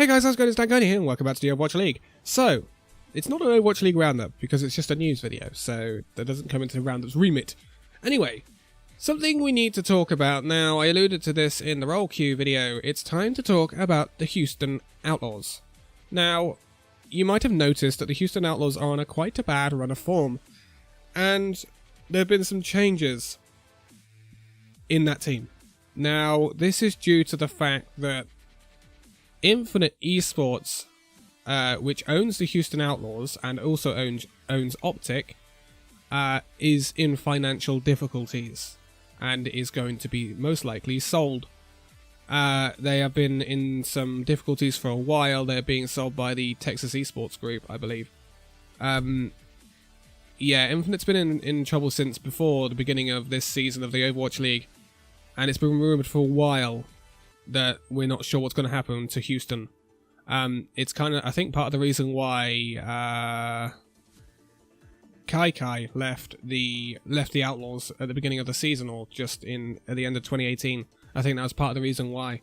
Hey guys, how's it going? It's Danconia here and welcome back to the Overwatch League. So, it's not an Overwatch League roundup because it's just a news video, so that doesn't come into the roundup's remit. Anyway, something we need to talk about now. I alluded to this in the roll queue video. It's time to talk about the Houston Outlaws. Now, you might have noticed that the Houston Outlaws are on quite a bad run of form, and there have been some changes in that team. Now, this is due to the fact that Infinite Esports, which owns the Houston Outlaws and also owns Optic, is in financial difficulties and is going to be most likely sold. They have been in some difficulties for a while. They're being sold by the Texas Esports Group, I believe. Yeah, Infinite's been in trouble since before the beginning of this season of the Overwatch League, and it's been rumoured for a while that we're not sure what's going to happen to Houston. It's kind of, I think, part of the reason why Kai left the Outlaws at the beginning of the season, or just at the end of 2018. I think that was part of the reason why.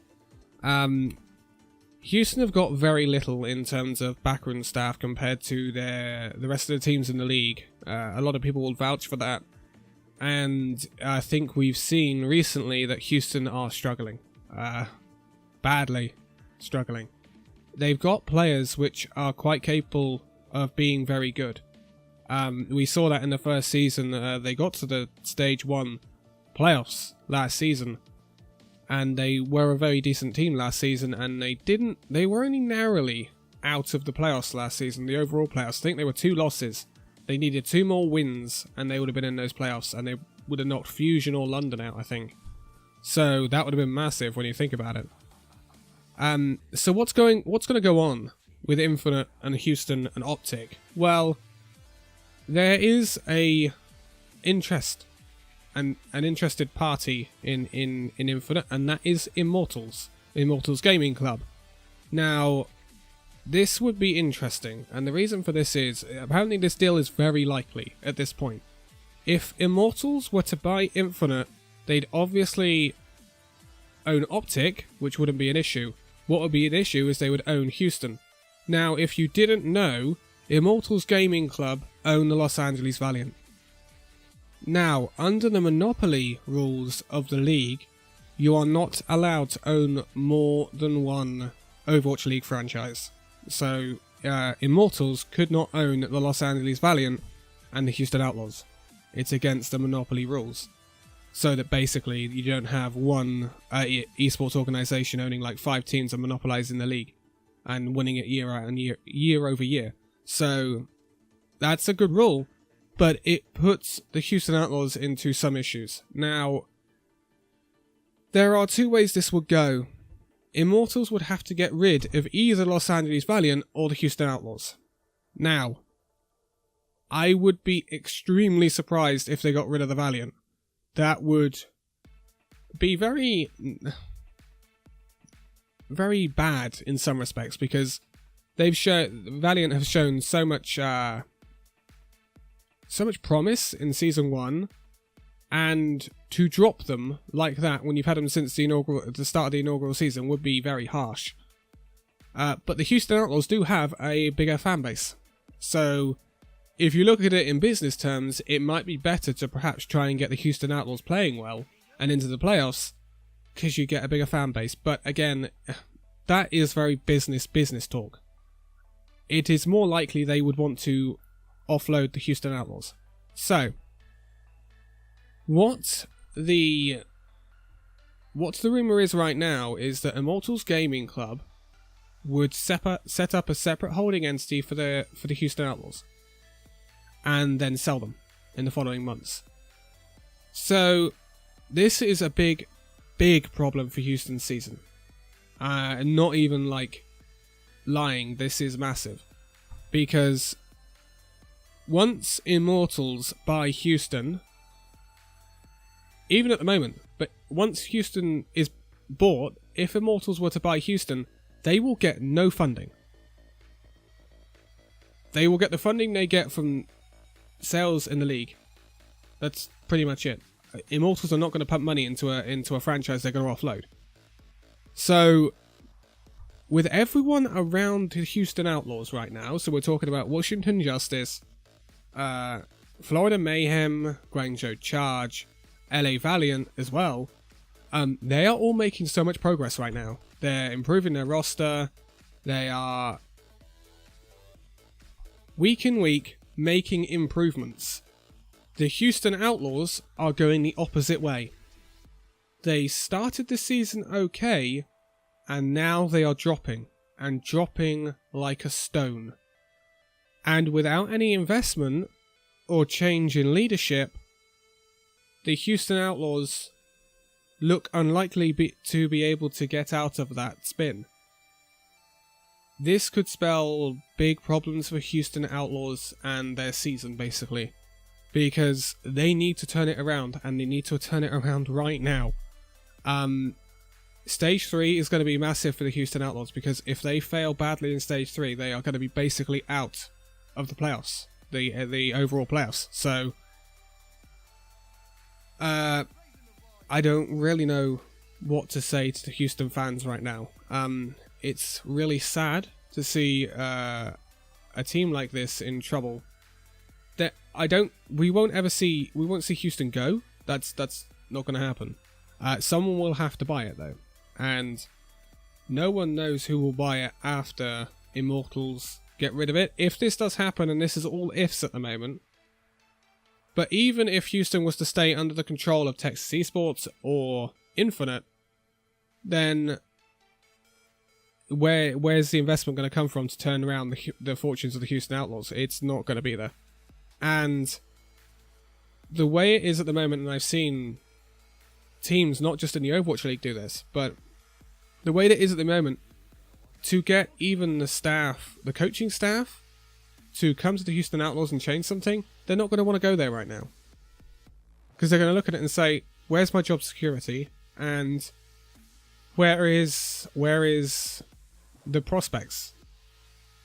Houston have got very little in terms of backroom staff compared to the rest of the teams in the league. A lot of people will vouch for that, and I think we've seen recently that Houston are struggling. Badly struggling. They've got players which are quite capable of being very good. We saw that in the first season. They got to the Stage 1 playoffs last season, and they were a very decent team last season, and they were only narrowly out of the playoffs last season, the overall playoffs. I think they were 2 losses. They needed 2 more wins, and they would have been in those playoffs, and they would have knocked Fusion or London out, I think. So that would have been massive when you think about it. So what's going to go on with Infinite and Houston and Optic? Well, there is an interested party in Infinite, and that is Immortals Gaming Club. Now, this would be interesting, and the reason for this is apparently this deal is very likely at this point. If Immortals were to buy Infinite, they'd obviously own Optic, which wouldn't be an issue. What would be an issue is they would own Houston. Now, if you didn't know, Immortals Gaming Club own the Los Angeles Valiant. Now, under the monopoly rules of the league, you are not allowed to own more than one Overwatch League franchise. So, Immortals could not own the Los Angeles Valiant and the Houston Outlaws. It's against the monopoly rules. So that basically you don't have one esports organization owning like 5 teams and monopolizing the league and winning it year out and year over year. So that's a good rule, but it puts the Houston Outlaws into some issues. Now, there are 2 ways this would go. Immortals would have to get rid of either Los Angeles Valiant or the Houston Outlaws. Now, I would be extremely surprised if they got rid of the Valiant. That would be very, very bad in some respects, because Valiant have shown so much promise in Season 1, and to drop them like that when you've had them since the start of the inaugural season would be very harsh. But the Houston Outlaws do have a bigger fan base, so if you look at it in business terms, it might be better to perhaps try and get the Houston Outlaws playing well and into the playoffs, because you get a bigger fan base. But again, that is very business talk. It is more likely they would want to offload the Houston Outlaws. So, what the rumour is right now is that Immortals Gaming Club would set up a separate holding entity for the Houston Outlaws, and then sell them in the following months. So this is a big problem for Houston's season. Not even like lying, this is massive. Because once Immortals buy Houston, even at the moment, but once Houston is bought, if Immortals were to buy Houston, they will get no funding. They will get the funding they get from sales in the league. That's pretty much it. Immortals are not going to pump money into a franchise they're going to offload. So with everyone around the Houston Outlaws right now, so we're talking about Washington Justice, Florida Mayhem, Guangzhou Charge, LA Valiant as well, they are all making so much progress right now. They're improving their roster. They are, week in week, making improvements. The Houston Outlaws are going the opposite way. They started the season okay, and now they are dropping, and dropping like a stone. And without any investment or change in leadership, the Houston Outlaws look unlikely to be able to get out of that spin. This could spell big problems for Houston Outlaws and their season, basically, because they need to turn it around, and they need to turn it around right now. Stage 3 is going to be massive for the Houston Outlaws, because if they fail badly in Stage 3, they are going to be basically out of the playoffs, the overall playoffs. So, I don't really know what to say to the Houston fans right now. It's really sad to see a team like this in trouble. That we won't see Houston go. That's not going to happen. Someone will have to buy it though, and no one knows who will buy it after Immortals get rid of it. If this does happen, and this is all ifs at the moment, but even if Houston was to stay under the control of Texas Esports or Infinite, then where's the investment going to come from to turn around the fortunes of the Houston Outlaws? It's not going to be there. And the way it is at the moment, and I've seen teams not just in the Overwatch League do this, but the way that it is at the moment, to get even the staff, the coaching staff, to come to the Houston Outlaws and change something, they're not going to want to go there right now. Because they're going to look at it and say, where's my job security? And where is the prospects?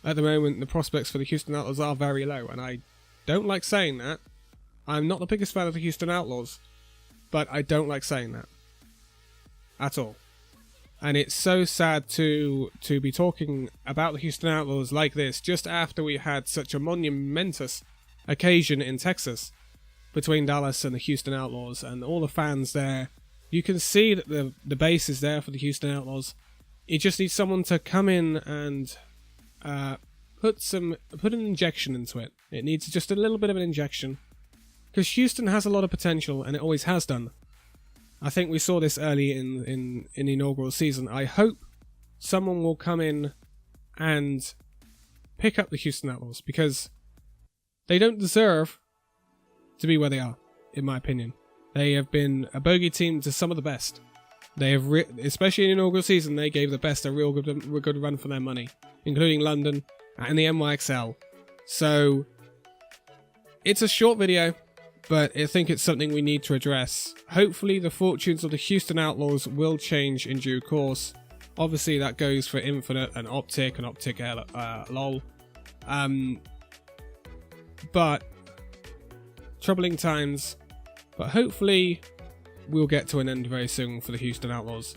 At the moment, the prospects for the Houston Outlaws are very low, and I don't like saying that. I'm not the biggest fan of the Houston Outlaws, but I don't like saying that at all. And it's so sad to be talking about the Houston Outlaws like this just after we had such a monumentous occasion in Texas between Dallas and the Houston Outlaws, and all the fans there. You can see that the base is there for the Houston Outlaws. It just needs someone to come in and put an injection into it. It needs just a little bit of an injection, because Houston has a lot of potential, and it always has done. I think we saw this early in the inaugural season. I hope someone will come in and pick up the Houston Outlaws, because they don't deserve to be where they are, in my opinion. They have been a bogey team to some of the best. They have, especially in the inaugural season, they gave the best a real good run for their money, including London and the NYXL. So, it's a short video, but I think it's something we need to address. Hopefully the fortunes of the Houston Outlaws will change in due course. Obviously that goes for Infinite and Optic LOL. But troubling times, but hopefully we'll get to an end very soon for the Houston Outlaws.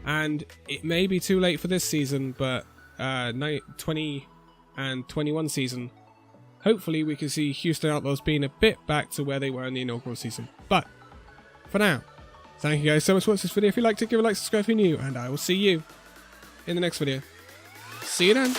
And it may be too late for this season, but 20 and 21 season, hopefully we can see Houston Outlaws being a bit back to where they were in the inaugural season. But for now, thank you guys so much for watching this video. If you liked it, give it a like, subscribe if you're new, and I will see you in the next video. See you then.